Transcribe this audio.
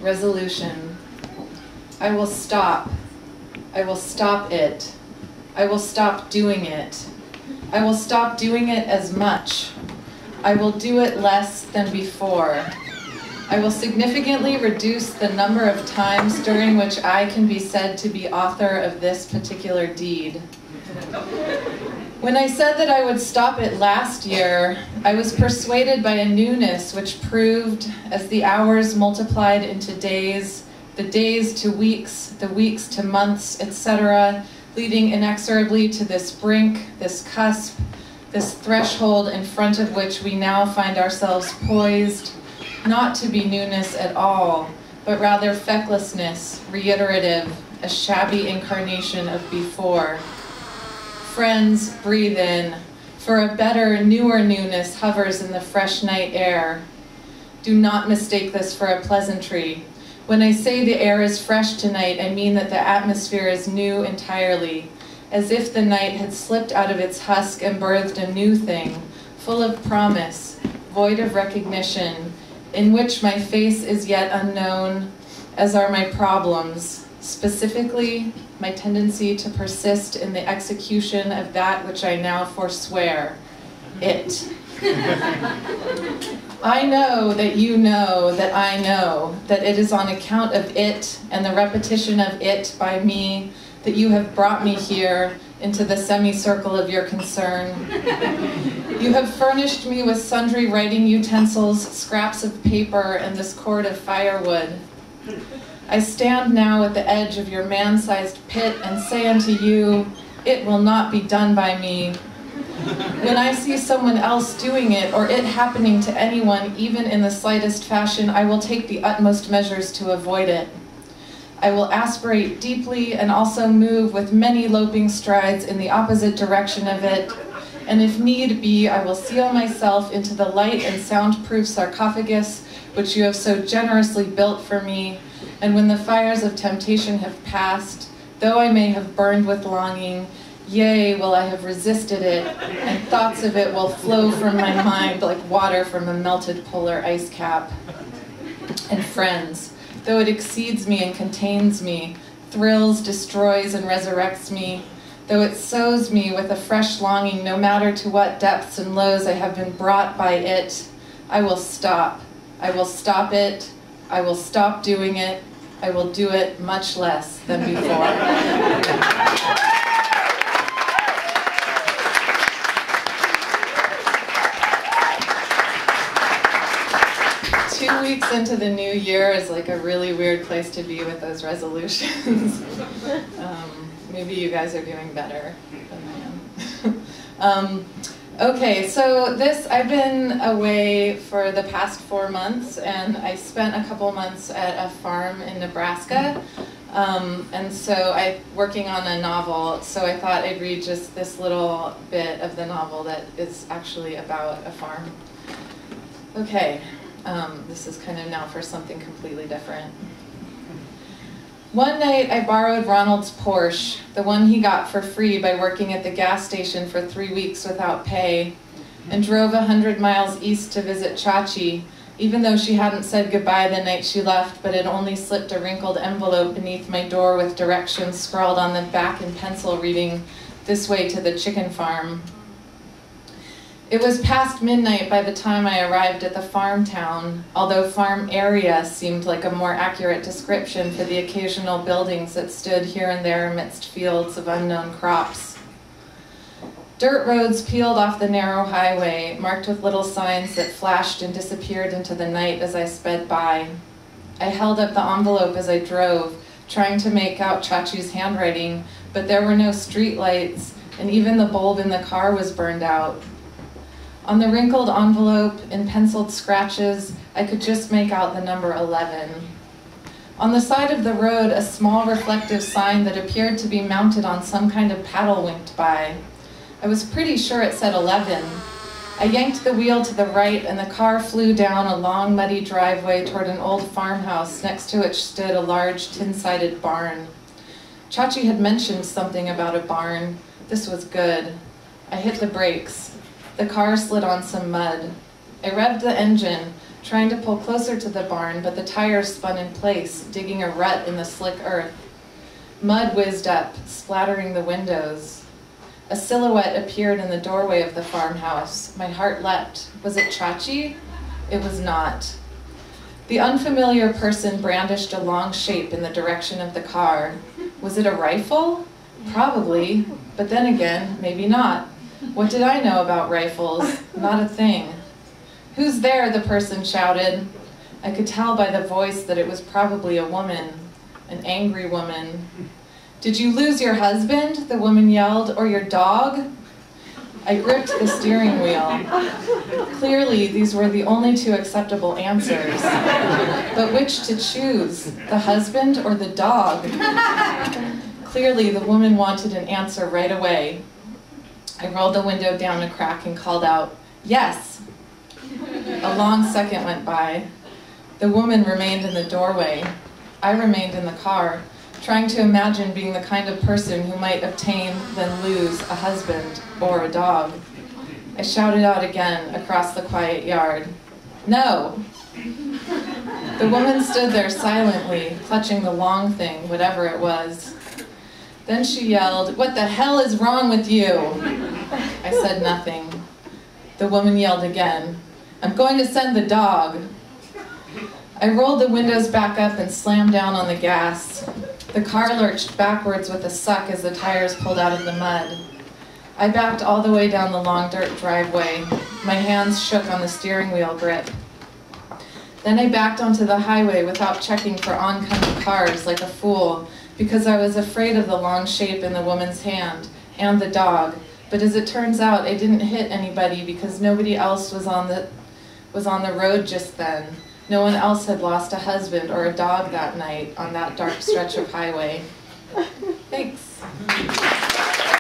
Resolution. I will stop. I will stop it. I will stop doing it. I will stop doing it as much. I will do it less than before. I will significantly reduce the number of times during which I can be said to be author of this particular deed. When I said that I would stop it last year, I was persuaded by a newness which proved, as the hours multiplied into days, the days to weeks, the weeks to months, etc., leading inexorably to this brink, this cusp, this threshold in front of which we now find ourselves poised, not to be newness at all, but rather fecklessness, reiterative, a shabby incarnation of before. Friends, breathe in, for a better, newer newness hovers in the fresh night air. Do not mistake this for a pleasantry. When I say the air is fresh tonight, I mean that the atmosphere is new entirely, as if the night had slipped out of its husk and birthed a new thing, full of promise, void of recognition, in which my face is yet unknown, as are my problems, specifically my tendency to persist in the execution of that which I now forswear, it. I know that you know that I know that it is on account of it and the repetition of it by me that you have brought me here into the semicircle of your concern. You have furnished me with sundry writing utensils, scraps of paper, and this cord of firewood. I stand now at the edge of your man-sized pit and say unto you, it will not be done by me. When I see someone else doing it, or it happening to anyone, even in the slightest fashion, I will take the utmost measures to avoid it. I will aspirate deeply and also move with many loping strides in the opposite direction of it, and if need be, I will seal myself into the light and soundproof sarcophagus which you have so generously built for me, and when the fires of temptation have passed, though I may have burned with longing, yea, will I have resisted it, and thoughts of it will flow from my mind like water from a melted polar ice cap. And friends, though it exceeds me and contains me, thrills, destroys, and resurrects me, though it sows me with a fresh longing, no matter to what depths and lows I have been brought by it, I will stop. I will stop it. I will stop doing it. I will do it much less than before. 2 weeks into the new year is like a really weird place to be with those resolutions. Maybe you guys are doing better than I am. Okay, so I've been away for the past 4 months, and I spent a couple months at a farm in Nebraska, and so working on a novel, so I thought I'd read just this little bit of the novel that is actually about a farm. Okay, this is kind of now for something completely different. One night I borrowed Ronald's Porsche, the one he got for free by working at the gas station for 3 weeks without pay, and drove 100 miles east to visit Chachi, even though she hadn't said goodbye the night she left, but had only slipped a wrinkled envelope beneath my door with directions scrawled on the back in pencil reading, "This way to the chicken farm." It was past midnight by the time I arrived at the farm town, although farm area seemed like a more accurate description for the occasional buildings that stood here and there amidst fields of unknown crops. Dirt roads peeled off the narrow highway, marked with little signs that flashed and disappeared into the night as I sped by. I held up the envelope as I drove, trying to make out Chachi's handwriting, but there were no street lights, and even the bulb in the car was burned out. On the wrinkled envelope, in penciled scratches, I could just make out the number 11. On the side of the road, a small reflective sign that appeared to be mounted on some kind of paddle winked by. I was pretty sure it said 11. I yanked the wheel to the right, and the car flew down a long, muddy driveway toward an old farmhouse next to which stood a large tin-sided barn. Chachi had mentioned something about a barn. This was good. I hit the brakes. The car slid on some mud. I revved the engine, trying to pull closer to the barn, but the tires spun in place, digging a rut in the slick earth. Mud whizzed up, splattering the windows. A silhouette appeared in the doorway of the farmhouse. My heart leapt. Was it Chachi? It was not. The unfamiliar person brandished a long shape in the direction of the car. Was it a rifle? Probably, but then again, maybe not. What did I know about rifles? Not a thing. Who's there? The person shouted. I could tell by the voice that it was probably a woman, an angry woman. Did you lose your husband? The woman yelled, or your dog? I gripped the steering wheel. Clearly, these were the only two acceptable answers. But which to choose, the husband or the dog? Clearly, the woman wanted an answer right away. I rolled the window down a crack and called out, yes. A long second went by. The woman remained in the doorway. I remained in the car, trying to imagine being the kind of person who might obtain, then lose, a husband or a dog. I shouted out again across the quiet yard, no. The woman stood there silently, clutching the long thing, whatever it was. Then she yelled, what the hell is wrong with you? I said nothing. The woman yelled again, I'm going to send the dog. I rolled the windows back up and slammed down on the gas. The car lurched backwards with a suck as the tires pulled out of the mud. I backed all the way down the long dirt driveway. My hands shook on the steering wheel grip. Then I backed onto the highway without checking for oncoming cars like a fool, because I was afraid of the long shape in the woman's hand and the dog. But as it turns out, I didn't hit anybody because nobody else was on the road just then. No one else had lost a husband or a dog that night on that dark stretch of highway. Thanks.